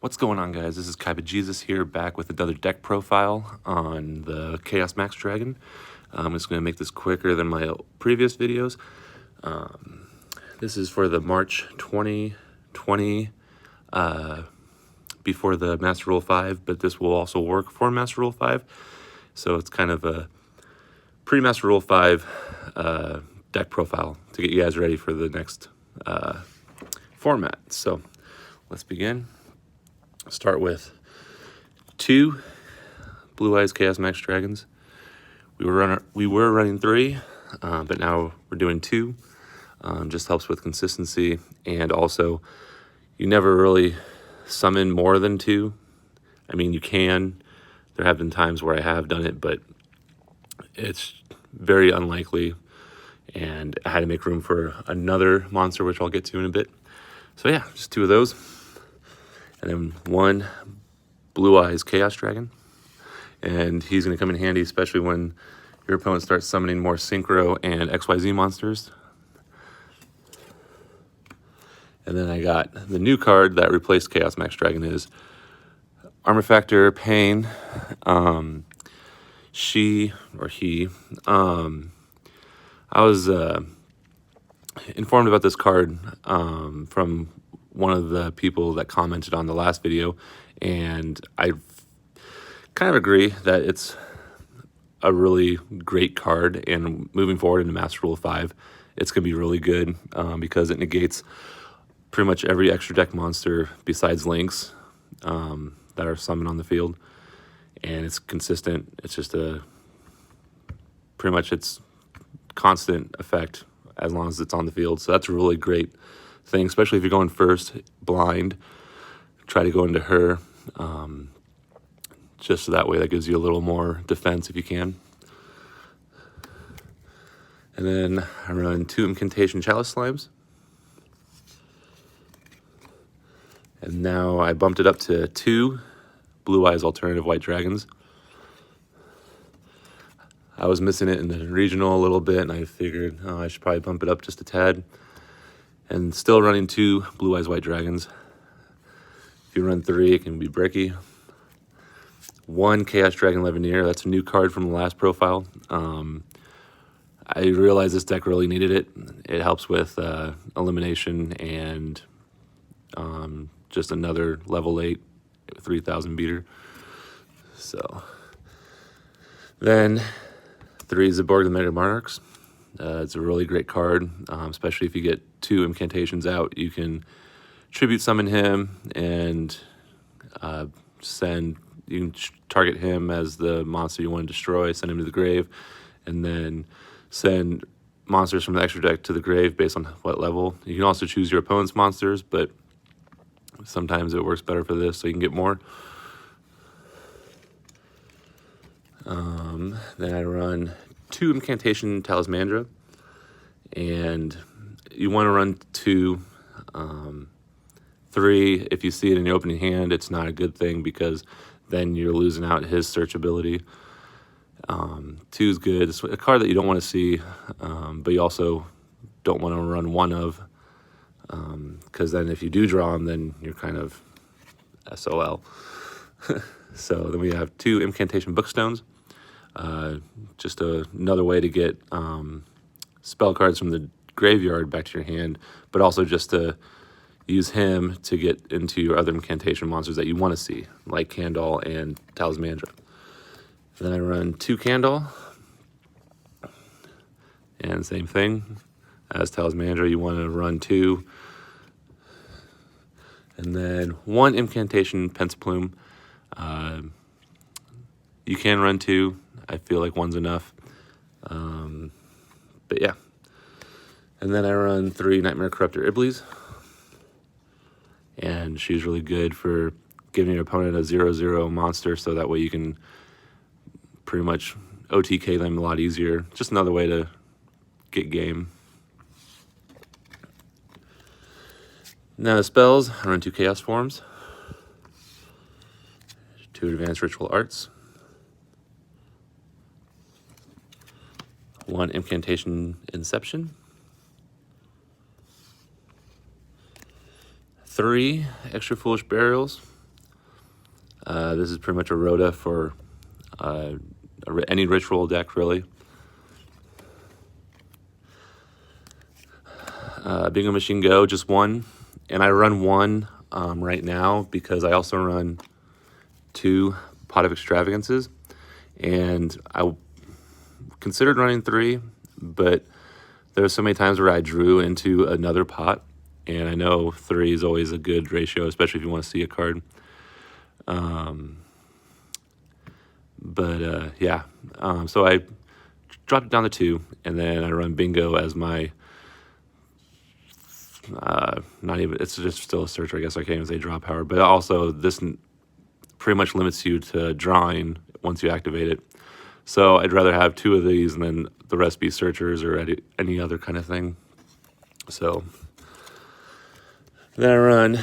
What's going on, guys? This is Jesus here, back with another deck profile on the Chaos Max Dragon. I'm just going to make this quicker than my previous videos. This is for the March 2020 before the Master Rule 5, but this will also work for Master Rule 5. So it's kind of a pre-Master Rule 5 deck profile to get you guys ready for the next format. So let's begin. Start with 2 Blueeyes Chaos Max Dragons. We were running 3, but now we're doing 2. Just helps with consistency, and also you never really summon more than 2. I mean, you can. There have been times where I have done it, but it's very unlikely, and I had to make room for another monster, which I'll get to in a bit. So yeah, just 2 of those. And then 1 Blueeyes Chaos Dragon. And he's going to come in handy, especially when your opponent starts summoning more Synchro and XYZ monsters. And then I got the new card that replaced Chaos Max Dragon is Amorphactor Pain. She, or he, I was informed about this card from one of the people that commented on the last video, and I kind of agree that it's a really great card, and moving forward into Master Rule 5, it's going to be really good because it negates pretty much every extra deck monster besides Lynx that are summoned on the field, and it's consistent. It's just pretty much it's constant effect as long as it's on the field, so that's a really great thing, especially if you're going first blind. Try to go into her, just so that way that gives you a little more defense if you can. And then I run 2 incantation chalislimes, and now I bumped it up to 2 Blueeyes alternative white dragons. I was missing it in the regional a little bit, and I figured I should probably bump it up just a tad. And still running 2 Blueeyes white dragons. If you run 3, it can be bricky. 1 Chaos Dragon Levianeer. That's a new card from the last profile. I realized this deck really needed it. It helps with elimination and just another level 8 3000 beater. So then 3 Zaborg the Mega Monarchs. It's a really great card, especially if you get 2 incantations out. You can tribute summon him and you can target him as the monster you want to destroy, send him to the grave, and then send monsters from the extra deck to the grave based on what level. You can also choose your opponent's monsters, but sometimes it works better for this, so you can get more. Then I run 2 incantation talismandra, and you want to run 2. 3, if you see it in your opening hand, it's not a good thing because then you're losing out his search ability. 2 is good. It's a card that you don't want to see, but you also don't want to run 1 of, because then if you do draw him, then you're kind of SOL. So then we have 2 incantation bookstones. Just another way to get spell cards from the graveyard back to your hand, but also just to use him to get into your other incantation monsters that you want to see, like Candoll and Talismandra. Then I run 2 Candoll, and same thing as Talismandra, you want to run 2. And then 1 incantation penciplume. You can run 2. I feel like 1's enough. But yeah. And then I run 3 Knightmare Curruptor Iblees. And she's really good for giving your opponent a 0/0 monster, so that way you can pretty much OTK them a lot easier. Just another way to get game. Now the spells, I run 2 Chaos Forms, 2 Advanced Ritual Arts, 1 Incantation Inception, 3 extra foolish burials, This is pretty much a rota for any ritual deck, really. Bingo Machine Go, just one. And I run one right now because I also run 2 Pot of Extravagances. And I considered running 3, but there were so many times where I drew into another pot. And I know 3 is always a good ratio, especially if you want to see a card. Yeah, so I dropped it down to 2, and then I run Bingo as my, not even, it's just still a searcher, I guess I can't even say draw power, but also this pretty much limits you to drawing once you activate it. So I'd rather have 2 of these and then the rest be searchers or any other kind of thing. So then I run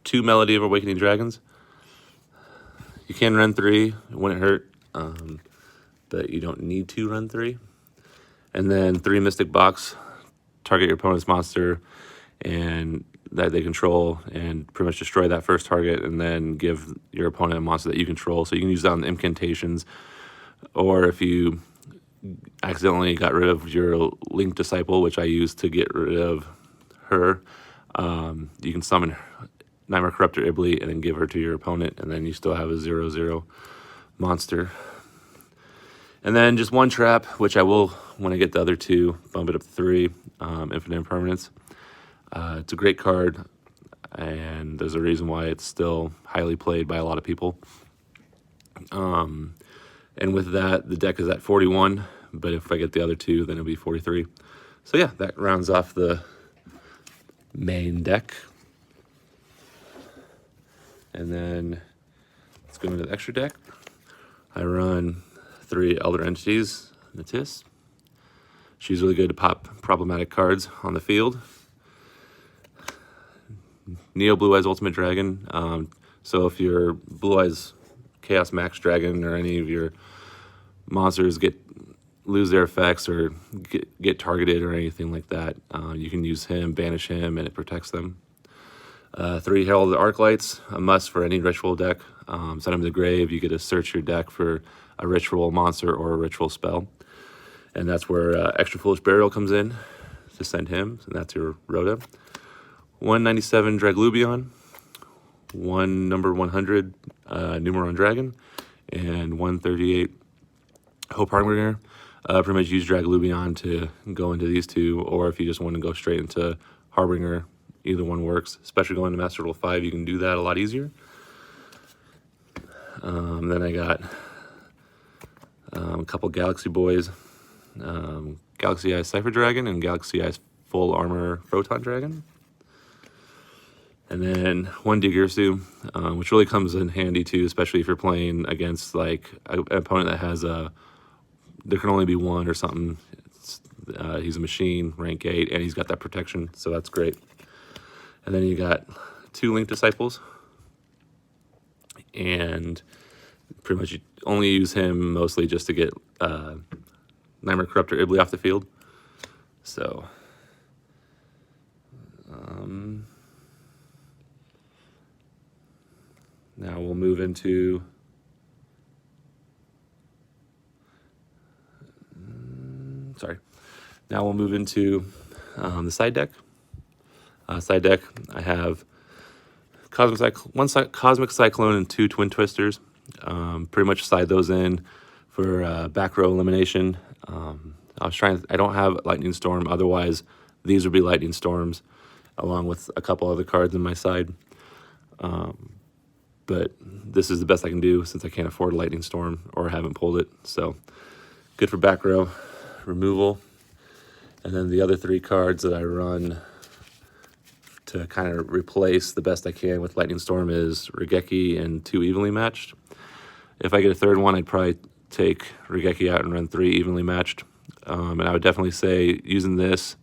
2 Melody of Awakening Dragons. You can run 3, it wouldn't hurt, but you don't need to run 3. And then 3 Mystic Box, target your opponent's monster and that they control and pretty much destroy that first target, and then give your opponent a monster that you control. So you can use that on the incantations, or if you accidentally got rid of your Link Disciple, which I used to get rid of her, you can summon Knightmare, Curruptor, Iblee, and then give her to your opponent, and then you still have a 0/0 monster. And then just 1 trap, which I will, when I get the other 2, bump it up to 3, Infinite Impermanence. It's a great card, and there's a reason why it's still highly played by a lot of people. And with that, the deck is at 41, but if I get the other 2, then it'll be 43. So yeah, that rounds off the main deck. And then let's go into the extra deck. I run 3 Elder Entities, Natis. She's really good to pop problematic cards on the field. Neo Blueeyes Ultimate Dragon. So if your Blueeyes Chaos Max Dragon or any of your monsters lose their effects or get targeted or anything like that, you can use him, banish him, and it protects them. 3 Herald of the Arclights, a must for any ritual deck. Send him to the grave. You get to search your deck for a ritual monster or a ritual spell. And that's where Extra Foolish Burial comes in to send him, and that's your Rhoda. 197 Draglubion, 1 number 100 Numeron Dragon, and 138 Hope Harbinger. Pretty much use Draglubion to go into these 2, or if you just want to go straight into Harbinger, either one works. Especially going to Master Rule 5, you can do that a lot easier. Then I got a couple Galaxy Boys, Galaxy Eyes Cypher Dragon and Galaxy Eyes Full Armor Photon Dragon. And then 1 Digirsu, which really comes in handy too, especially if you're playing against like an opponent that has there can only be 1 or something. He's a machine, rank 8, and he's got that protection, so that's great. And then you got 2 Link Disciples, and pretty much you only use him mostly just to get Knightmare, Curruptor, Iblee off the field. So now we'll move into the side deck. Side deck, I have Cosmic Cyclone and 2 Twin Twisters. Pretty much slide those in for back row elimination. I don't have Lightning Storm, otherwise these would be Lightning Storms along with a couple other cards in my side. But this is the best I can do since I can't afford a Lightning Storm or haven't pulled it. So good for back row removal. And then the other 3 cards that I run to kind of replace the best I can with Lightning Storm is Regeki and 2 Evenly Matched. If I get a 3rd one, I'd probably take Regeki out and run 3 Evenly Matched. And I would definitely say using this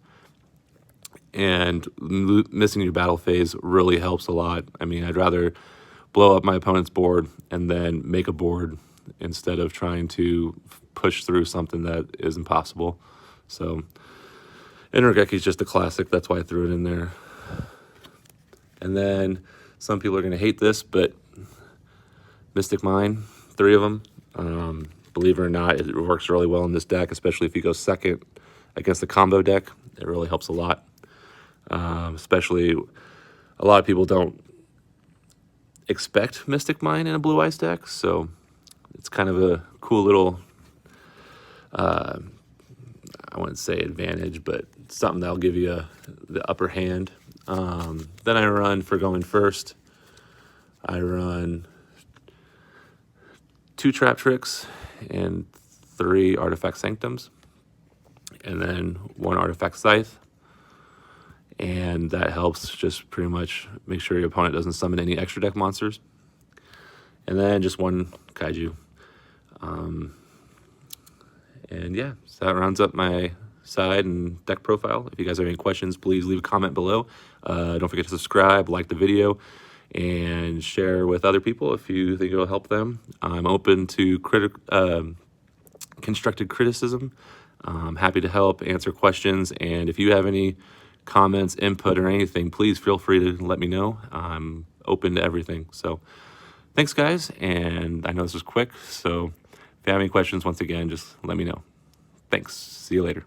and missing your battle phase really helps a lot. I mean, I'd rather blow up my opponent's board and then make a board instead of trying to push through something that is impossible. So, and Regeki is just a classic. That's why I threw it in there. And then some people are going to hate this, but Mystic Mine, 3 of them. Believe it or not, it works really well in this deck, especially if you go second against the combo deck. It really helps a lot. Especially, a lot of people don't expect Mystic Mine in a Blueeyes deck, so it's kind of a cool little, I wouldn't say advantage, but something that'll give you the upper hand. Then I run, for going first, I run 2 Trap Tricks and 3 Artifact Sanctums, and then 1 Artifact Scythe. And that helps just pretty much make sure your opponent doesn't summon any extra deck monsters. And then just 1 Kaiju. And yeah, so that rounds up my side and deck profile. If you guys have any questions, please leave a comment below. Don't forget to subscribe, like the video, and share with other people if you think it'll help them. I'm open to constructive criticism. I'm happy to help answer questions, and if you have any comments, input, or anything, please feel free to let me know. I'm open to everything. So thanks, guys, and I know this was quick, so if you have any questions, once again, just let me know. Thanks. See you later.